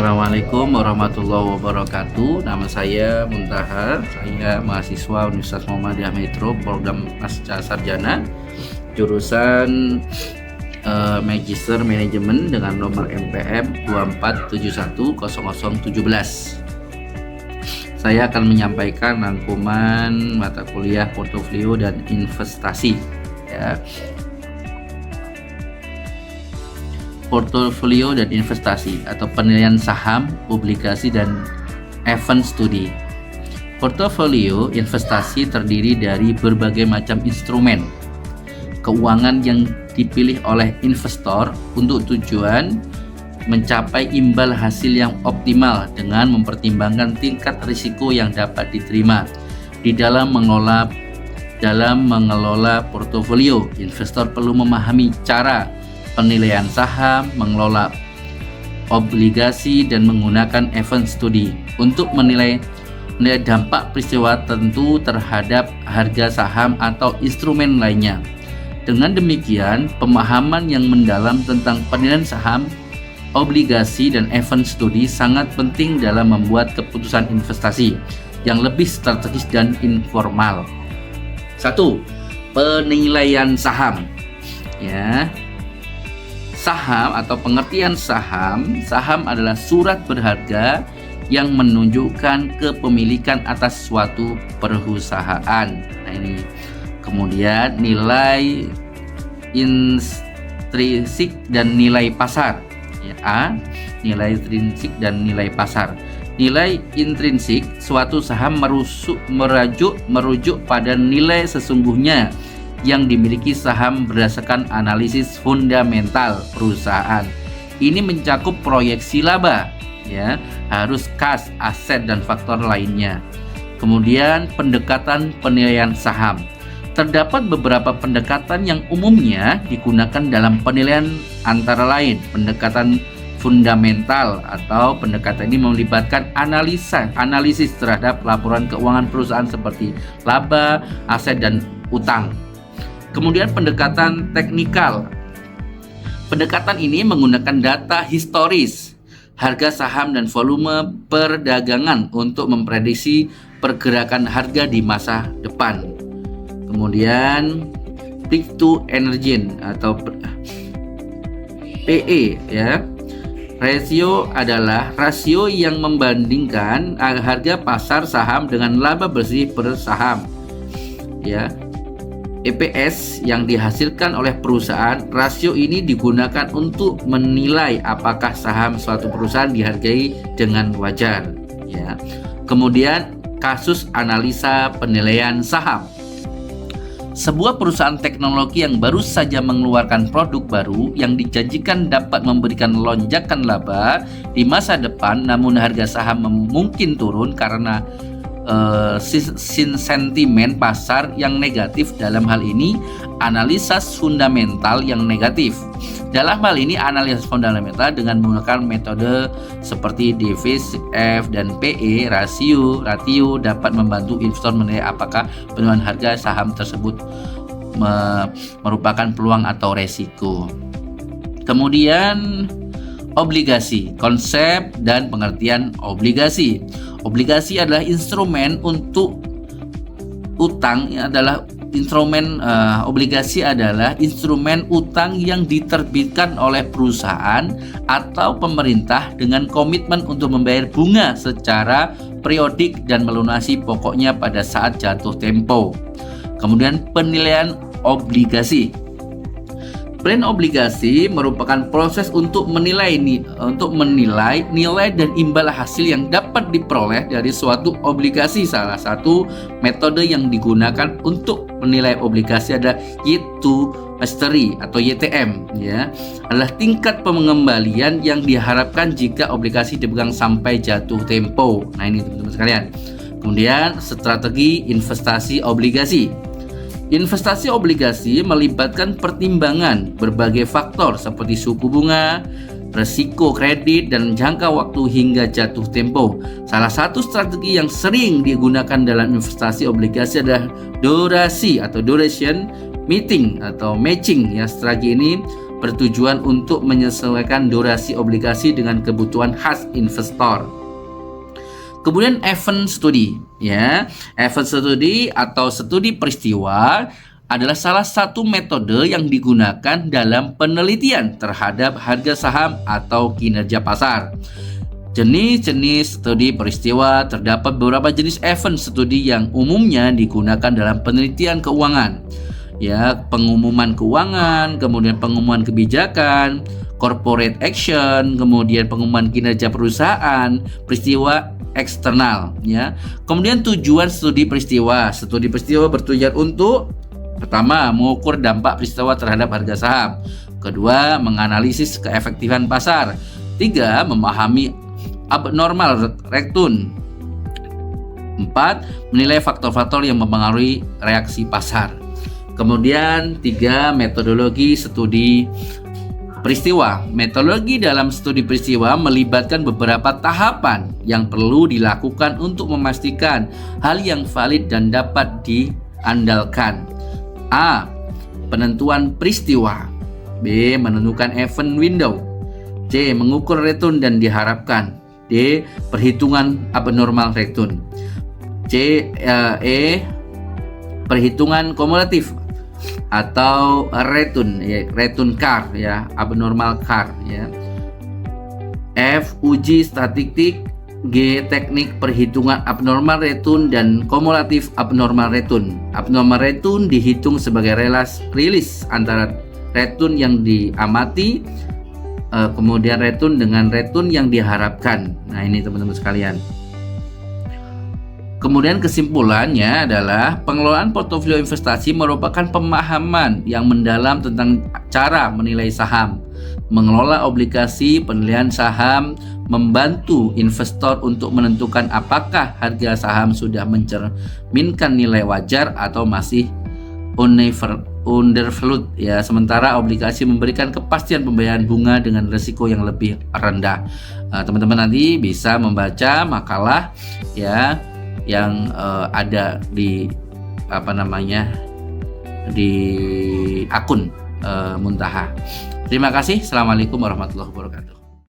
Assalamualaikum warahmatullahi wabarakatuh. Nama saya Muntaha. Saya mahasiswa Universitas Muhammadiyah Metro, program Pasca Sarjana, jurusan Magister Manajemen dengan nomor MPM 24710017. Saya akan menyampaikan rangkuman mata kuliah portofolio dan investasi. Ya. Portofolio dan investasi atau penilaian saham, obligasi, dan event studi. Portofolio investasi terdiri dari berbagai macam instrumen keuangan yang dipilih oleh investor untuk tujuan mencapai imbal hasil yang optimal dengan mempertimbangkan tingkat risiko yang dapat diterima. Di dalam mengelola portofolio, investor perlu memahami cara penilaian saham, mengelola obligasi, dan menggunakan event studi untuk menilai dampak peristiwa tertentu terhadap harga saham atau instrumen lainnya. Dengan demikian, pemahaman yang mendalam tentang penilaian saham, obligasi, dan event studi sangat penting dalam membuat keputusan investasi yang lebih strategis dan informal. 1. Penilaian saham. Ya. Saham atau pengertian saham adalah surat berharga yang menunjukkan kepemilikan atas suatu perusahaan. Nah, ini kemudian nilai intrinsik dan nilai pasar. Ya, nilai intrinsik dan nilai pasar. Nilai intrinsik suatu saham merujuk pada nilai sesungguhnya yang dimiliki saham berdasarkan analisis fundamental perusahaan. Ini mencakup proyeksi laba, ya, harus kas, aset, dan faktor lainnya. Kemudian pendekatan penilaian saham. Terdapat beberapa pendekatan yang umumnya digunakan dalam penilaian, antara lain pendekatan fundamental atau pendekatan ini melibatkan analisis terhadap laporan keuangan perusahaan seperti laba, aset, dan utang. Kemudian pendekatan teknikal. Pendekatan ini menggunakan data historis, harga saham, dan volume perdagangan untuk memprediksi pergerakan harga di masa depan. Kemudian peak to engine atau PE, ya. Rasio adalah rasio yang membandingkan harga pasar saham dengan laba bersih per saham. Ya. EPS yang dihasilkan oleh perusahaan. Rasio ini digunakan untuk menilai apakah saham suatu perusahaan dihargai dengan wajar. Ya. Kemudian kasus analisa penilaian saham. Sebuah perusahaan teknologi yang baru saja mengeluarkan produk baru yang dijanjikan dapat memberikan lonjakan laba di masa depan, namun harga saham mungkin turun karena sentimen pasar yang negatif. Dalam hal ini analisa fundamental yang negatif. Dalam hal ini analisa fundamental dengan menggunakan metode seperti DCF dan PE rasio dapat membantu investor menilai apakah penurunan harga saham tersebut merupakan peluang atau resiko. Kemudian obligasi, konsep dan pengertian obligasi. Obligasi adalah instrumen untuk utang, obligasi adalah instrumen utang yang diterbitkan oleh perusahaan atau pemerintah dengan komitmen untuk membayar bunga secara periodik dan melunasi pokoknya pada saat jatuh tempo. Kemudian penilaian obligasi. Plan obligasi merupakan proses untuk menilai nilai dan imbal hasil yang dapat diperoleh dari suatu obligasi. Salah satu metode yang digunakan untuk menilai obligasi adalah yield to maturity atau YTM, ya, adalah tingkat pengembalian yang diharapkan jika obligasi dipegang sampai jatuh tempo. Nah, ini teman-teman sekalian. Kemudian strategi investasi obligasi. Investasi obligasi melibatkan pertimbangan berbagai faktor seperti suku bunga, resiko kredit, dan jangka waktu hingga jatuh tempo. Salah satu strategi yang sering digunakan dalam investasi obligasi adalah durasi atau duration matching. Ya, strategi ini bertujuan untuk menyesuaikan durasi obligasi dengan kebutuhan khas investor. Kemudian event study, ya. Event study atau studi peristiwa adalah salah satu metode yang digunakan dalam penelitian terhadap harga saham atau kinerja pasar. Jenis-jenis studi peristiwa terdapat beberapa jenis event studi yang umumnya digunakan dalam penelitian keuangan. Ya, pengumuman keuangan, kemudian pengumuman kebijakan, corporate action, kemudian pengumuman kinerja perusahaan, peristiwa eksternal, ya. Kemudian tujuan studi peristiwa. Studi peristiwa bertujuan untuk pertama, mengukur dampak peristiwa terhadap harga saham. Kedua, menganalisis keefektifan pasar. Tiga, memahami abnormal return. Empat, menilai faktor-faktor yang mempengaruhi reaksi pasar. Kemudian tiga, metodologi studi peristiwa. Metodologi dalam studi peristiwa melibatkan beberapa tahapan yang perlu dilakukan untuk memastikan hal yang valid dan dapat diandalkan. A. Penentuan peristiwa. B. Menentukan event window. C. Mengukur return dan diharapkan. D. Perhitungan abnormal return. E. Perhitungan kumulatif atau return, ya, return CAR, ya, abnormal CAR, ya. F. Uji statistik. G. Teknik perhitungan abnormal return dan kumulatif abnormal return. Abnormal return dihitung sebagai rilis antara return yang diamati, kemudian return dengan return yang diharapkan. Nah, ini teman-teman sekalian. Kemudian kesimpulannya adalah pengelolaan portofolio investasi merupakan pemahaman yang mendalam tentang cara menilai saham, mengelola obligasi, penilaian saham, membantu investor untuk menentukan apakah harga saham sudah mencerminkan nilai wajar atau masih undervalued, ya. Sementara obligasi memberikan kepastian pembayaran bunga dengan risiko yang lebih rendah. Teman-teman nanti bisa membaca makalah, ya, yang ada di di akun Muntaha. Terima kasih. Assalamualaikum warahmatullahi wabarakatuh.